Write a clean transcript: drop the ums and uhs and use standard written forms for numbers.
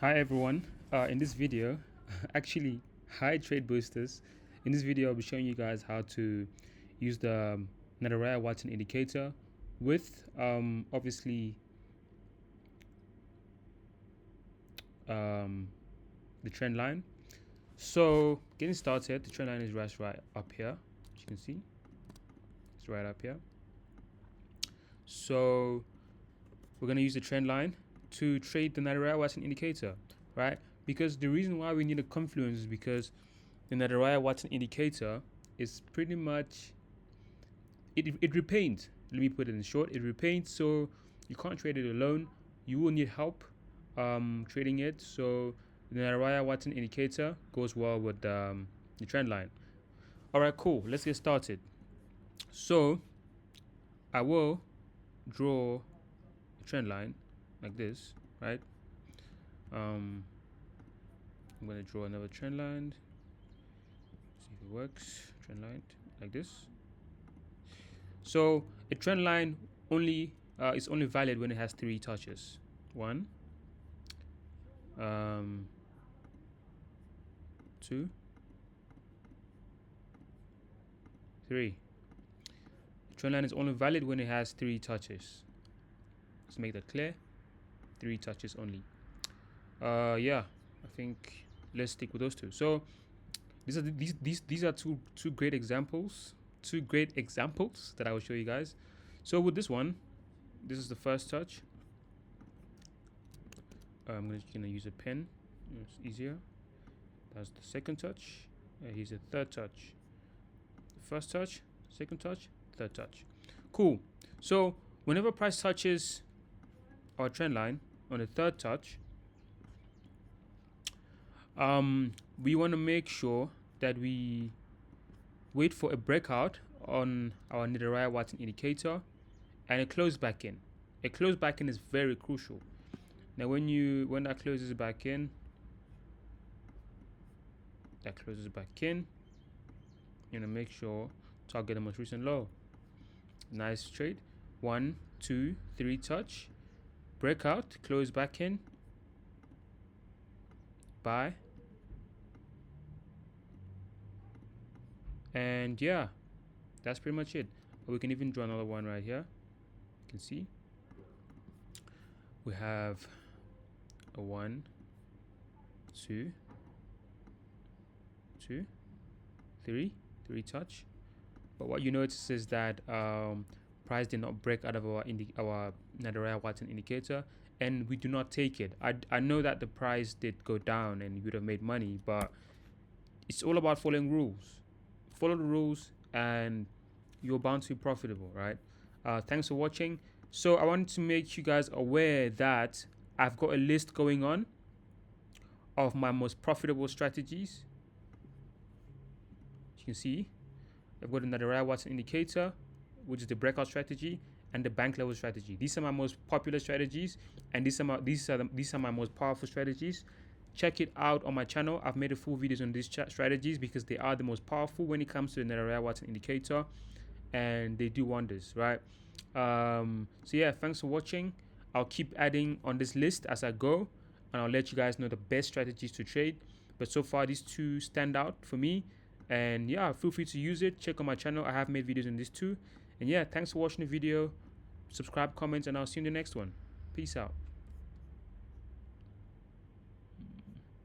Hi everyone, in this video, actually, hi trade boosters. In this video, I'll be showing you guys how to use the Nadaraya Watson Indicator with obviously the trend line. So getting started, the trend line is right up here, as you can see, it's right up here. So we're going to use the trend line to trade the Nadaraya Watson Indicator, right? Because the reason why we need a confluence is because the Nadaraya Watson Indicator is pretty much, it repaints. Let me put it in short, it repaints, so you can't trade it alone. You will need help trading it. So the Nadaraya Watson Indicator goes well with the trend line. All right, cool. Let's get started. So I will draw a trend line like this, right? I'm going to draw another trend line. See if it works. Trend line like this. So a trend line only is only valid when it has 3 touches. 1, 2, 3. The trend line is only valid when it has 3 touches. Let's make that clear. 3 touches only. Yeah, I think let's stick with those two. So these are two great examples. 2 great examples that I will show you guys. So with this one, this is the first touch. I'm just gonna use a pen. It's easier. That's the second touch. Here's the third touch. First touch, second touch, third touch. Cool. So whenever price touches our trend line on the third touch, we want to make sure that we wait for a breakout on our Nadaraya Watson indicator and a close back in. A close back in is very crucial. Now when that closes back in, you're gonna make sure target the most recent low. Nice trade. 1, 2, 3 touch, breakout, close back in, buy, and yeah, that's pretty much it. But we can even draw another one right here. You can see we have a 1, 2, 3 touch. But what you notice is that price did not break out of our Nadaraya Watson indicator, and we do not take it. I know that the price did go down and you would have made money, but it's all about following rules. Follow the rules and you're bound to be profitable, right? Thanks for watching. So I wanted to make you guys aware that I've got a list going on of my most profitable strategies. As you can see, I've got another Nadaraya Watson indicator, which is the breakout strategy, and the bank level strategy. These are my most popular strategies, and these are my most powerful strategies. Check it out on my channel. I've made a full videos on these strategies because they are the most powerful when it comes to the Nadaraya Watson indicator, and they do wonders, right? So yeah, thanks for watching. I'll keep adding on this list as I go, and I'll let you guys know the best strategies to trade. But so far, these 2 stand out for me. And yeah, feel free to use it. Check on my channel. I have made videos on this too. And yeah, thanks for watching the video. Subscribe, comment, and I'll see you in the next one. Peace out.